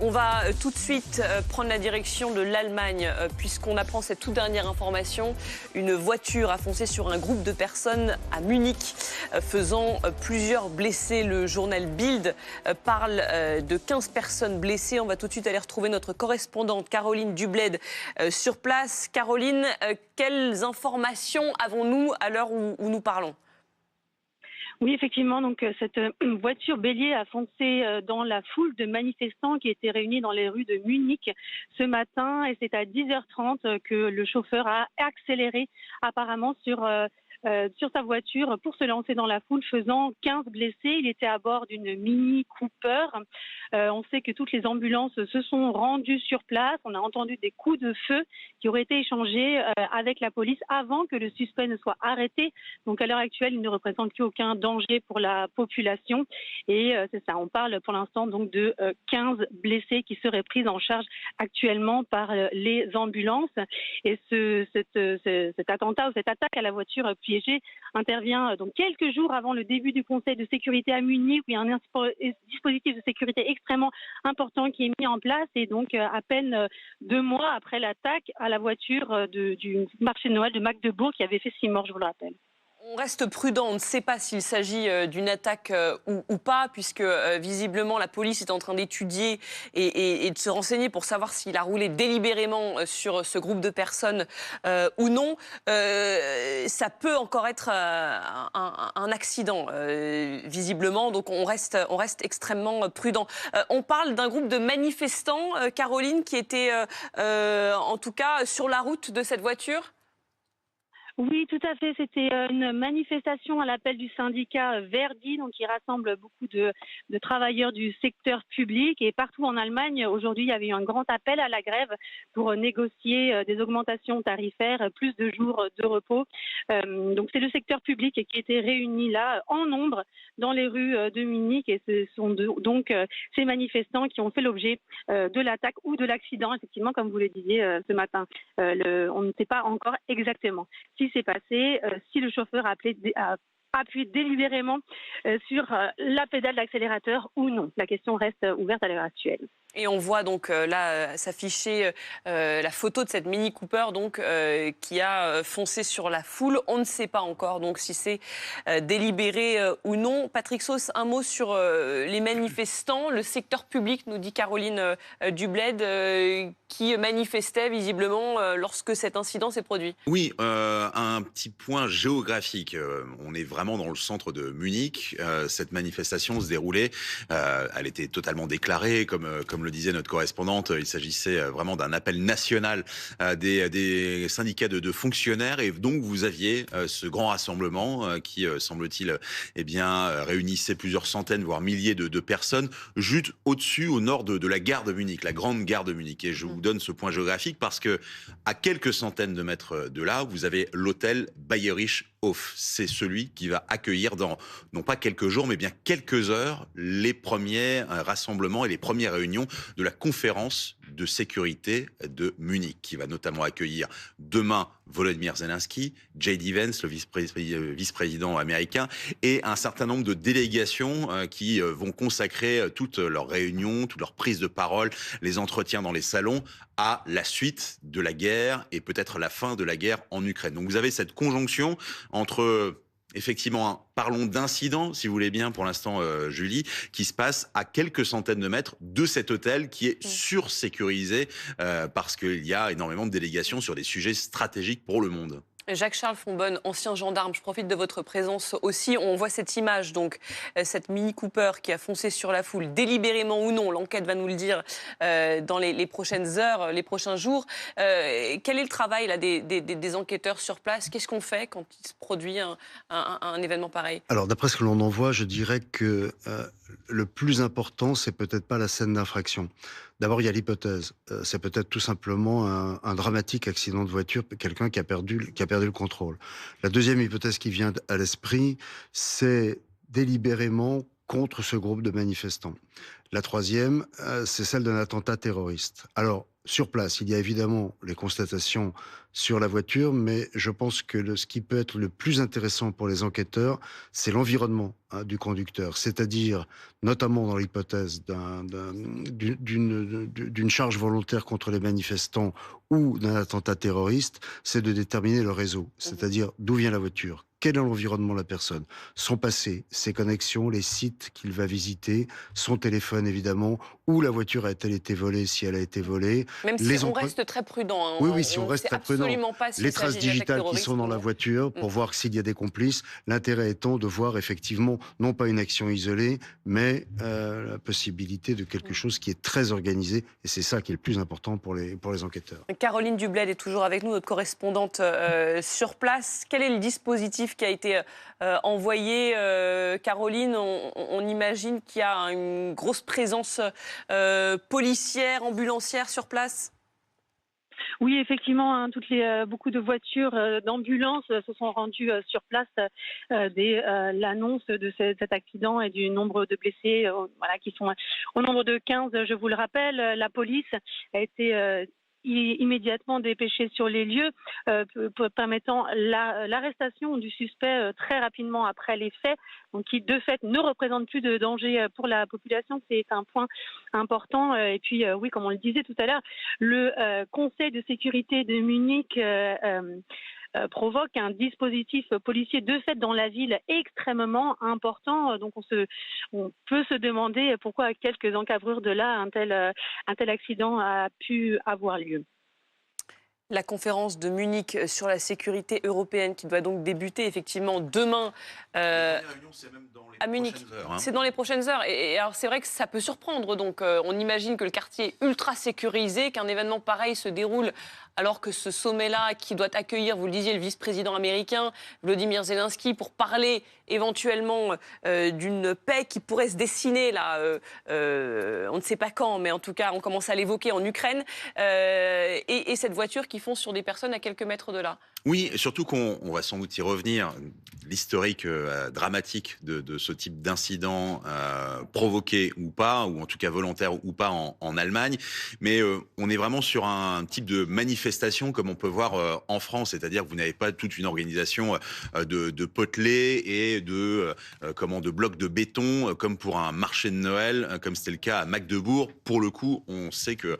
On va tout de suite prendre la direction de l'Allemagne puisqu'on apprend cette toute dernière information. Une voiture a foncé sur un groupe de personnes à Munich faisant plusieurs blessés. Le journal Bild parle de 15 personnes blessées. On va tout de suite aller retrouver notre correspondante Caroline Dubled sur place. Caroline, quelles informations avons-nous à l'heure où nous parlons ? Oui, effectivement, donc cette voiture bélier a foncé dans la foule de manifestants qui étaient réunis dans les rues de Munich ce matin et c'est à 10h30 que le chauffeur a accéléré apparemment sur sa voiture pour se lancer dans la foule, faisant 15 blessés. Il était à bord d'une Mini Cooper. On sait que toutes les ambulances se sont rendues sur place. On a entendu des coups de feu qui auraient été échangés avec la police avant que le suspect ne soit arrêté. Donc à l'heure actuelle, il ne représente plus aucun danger pour la population. Et c'est ça, on parle pour l'instant donc de 15 blessés qui seraient pris en charge actuellement par les ambulances. Et cet attentat ou cette attaque à la voiture piégée intervient donc quelques jours avant le début du Conseil de sécurité à Munich, où il y a un dispositif de sécurité extrêmement important qui est mis en place. Et donc à peine 2 mois après l'attaque à la voiture du marché de Noël de Magdebourg qui avait fait 6 morts, je vous le rappelle. On reste prudent, on ne sait pas s'il s'agit d'une attaque ou pas, puisque visiblement la police est en train d'étudier et de se renseigner pour savoir s'il a roulé délibérément sur ce groupe de personnes ou non. Ça peut encore être un accident, visiblement, donc on reste extrêmement prudent. On parle d'un groupe de manifestants, Caroline, qui était en tout cas sur la route de cette voiture. Oui, tout à fait. C'était une manifestation à l'appel du syndicat Verdi, donc qui rassemble beaucoup de travailleurs du secteur public. Et partout en Allemagne, aujourd'hui, il y avait eu un grand appel à la grève pour négocier des augmentations tarifaires, plus de jours de repos. Donc c'est le secteur public qui était réuni là en nombre dans les rues de Munich. Et ce sont donc ces manifestants qui ont fait l'objet de l'attaque ou de l'accident, effectivement, comme vous le disiez ce matin. On ne sait pas encore exactement si s'est passé, si le chauffeur a appuyé délibérément sur la pédale d'accélérateur ou non. La question reste ouverte à l'heure actuelle. Et on voit donc là s'afficher la photo de cette Mini Cooper donc, qui a foncé sur la foule. On ne sait pas encore donc si c'est délibéré ou non. Patrick Sauce, un mot sur les manifestants, le secteur public, nous dit Caroline Dubled, qui manifestait visiblement lorsque cet incident s'est produit. Oui, un petit point géographique. On est vraiment dans le centre de Munich. Cette manifestation se déroulait. Elle était totalement déclarée, comme le disait notre correspondante. Il s'agissait vraiment d'un appel national des syndicats de fonctionnaires. Et donc, vous aviez ce grand rassemblement qui, semble-t-il, réunissait plusieurs centaines, voire milliers de personnes, juste au-dessus, au nord de la gare de Munich, la grande gare de Munich. Et je vous donne ce point géographique parce que à quelques centaines de mètres de là, vous avez l'hôtel Bayerischer Hof. C'est celui qui va accueillir dans, non pas quelques jours, mais bien quelques heures, les premiers rassemblements et les premières réunions de la conférence de sécurité de Munich, qui va notamment accueillir demain Volodymyr Zelensky, J.D. Vance, le vice-président américain, et un certain nombre de délégations qui vont consacrer toutes leurs réunions, toutes leurs prises de parole, les entretiens dans les salons, à la suite de la guerre et peut-être la fin de la guerre en Ukraine. Donc vous avez cette conjonction entre... Effectivement, parlons d'incident, si vous voulez bien, pour l'instant, Julie, qui se passe à quelques centaines de mètres de cet hôtel qui est sursécurisé parce qu'il y a énormément de délégations sur des sujets stratégiques pour le monde. Jacques-Charles Fonbonne, ancien gendarme, je profite de votre présence aussi. On voit cette image, donc, cette Mini Cooper qui a foncé sur la foule, délibérément ou non. L'enquête va nous le dire dans les prochaines heures, les prochains jours. Quel est le travail là, des enquêteurs sur place? Qu'est-ce qu'on fait quand il se produit un événement pareil? Alors, d'après ce que l'on en voit, je dirais que le plus important, c'est peut-être pas la scène d'infraction. D'abord, il y a l'hypothèse. C'est peut-être tout simplement un dramatique accident de voiture, quelqu'un qui a perdu le contrôle. La deuxième hypothèse qui vient à l'esprit, c'est délibérément contre ce groupe de manifestants. La troisième, c'est celle d'un attentat terroriste. Alors, sur place, il y a évidemment les constatations sur la voiture, mais je pense que ce qui peut être le plus intéressant pour les enquêteurs, c'est l'environnement du conducteur, c'est-à-dire notamment dans l'hypothèse d'une charge volontaire contre les manifestants ou d'un attentat terroriste, c'est de déterminer le réseau, c'est-à-dire d'où vient la voiture. Quel est l'environnement de la personne? Son passé, ses connexions, les sites qu'il va visiter, son téléphone évidemment, où la voiture a-t-elle été volée si elle a été volée. Même si on reste très prudent. Hein, oui, si on reste très prudent. Pas les traces digitales qui sont dans la voiture pour voir s'il y a des complices. L'intérêt étant de voir effectivement, non pas une action isolée, mais la possibilité de quelque chose qui est très organisé. Et c'est ça qui est le plus important pour les enquêteurs. Caroline Dubled est toujours avec nous, notre correspondante sur place. Quel est le dispositif qui a été envoyé, Caroline? On imagine qu'il y a une grosse présence policière, ambulancière sur place? Oui, effectivement, beaucoup de voitures d'ambulance se sont rendues sur place dès l'annonce de cet accident et du nombre de blessés qui sont au nombre de 15, je vous le rappelle. La police a été immédiatement dépêchée sur les lieux, permettant l'arrestation du suspect très rapidement après les faits, donc qui de fait ne représente plus de danger pour la population. C'est un point important. Et puis oui, comme on le disait tout à l'heure, le Conseil de sécurité de Munich provoque un dispositif policier de fait dans la ville extrêmement important. Donc on peut se demander pourquoi à quelques encablures de là un tel accident a pu avoir lieu. La conférence de Munich sur la sécurité européenne qui doit donc débuter effectivement demain à Munich. C'est dans les prochaines heures. Et alors c'est vrai que ça peut surprendre. Donc on imagine que le quartier est ultra sécurisé, qu'un événement pareil se déroule alors que ce sommet-là qui doit accueillir, vous le disiez, le vice-président américain Volodymyr Zelensky pour parler éventuellement d'une paix qui pourrait se dessiner là, on ne sait pas quand, mais en tout cas on commence à l'évoquer en Ukraine, et cette voiture qui fonce sur des personnes à quelques mètres de là. Oui, et surtout qu'on va sans doute y revenir, l'historique dramatique de ce type d'incident provoqué ou pas, ou en tout cas volontaire ou pas en Allemagne. Mais on est vraiment sur un type de manifestation comme on peut voir en France, c'est-à-dire que vous n'avez pas toute une organisation de potelets et de blocs de béton comme pour un marché de Noël, comme c'était le cas à Magdebourg. Pour le coup, on sait que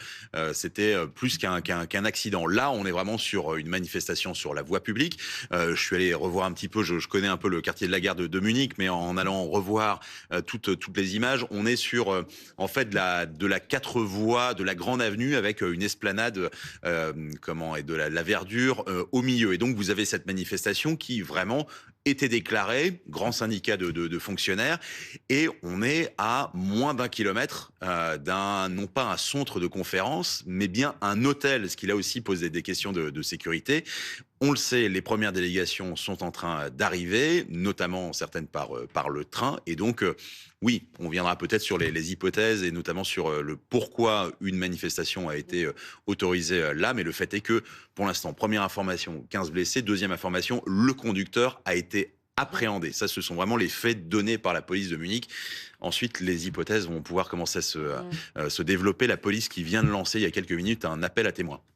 c'était plus qu'un accident. Là, on est vraiment sur une manifestation sur la voie publique. Je suis allé revoir un petit peu, je connais un peu le quartier de la gare de Munich, mais en allant revoir toutes les images, on est sur en fait de la 4 voies de la grande avenue avec une esplanade et de la verdure au milieu. Et donc vous avez cette manifestation qui vraiment était déclarée, grand syndicat de fonctionnaires, et on est à moins d'1 kilomètre non pas un centre de conférence, mais bien un hôtel, ce qui là aussi pose des questions de sécurité. On le sait, les premières délégations sont en train d'arriver, notamment certaines par le train. Et donc, oui, on viendra peut-être sur les hypothèses et notamment sur le pourquoi une manifestation a été autorisée là. Mais le fait est que, pour l'instant, première information, 15 blessés. Deuxième information, le conducteur a été appréhendé. Ça, ce sont vraiment les faits donnés par la police de Munich. Ensuite, les hypothèses vont pouvoir commencer à se développer. La police qui vient de lancer il y a quelques minutes un appel à témoins.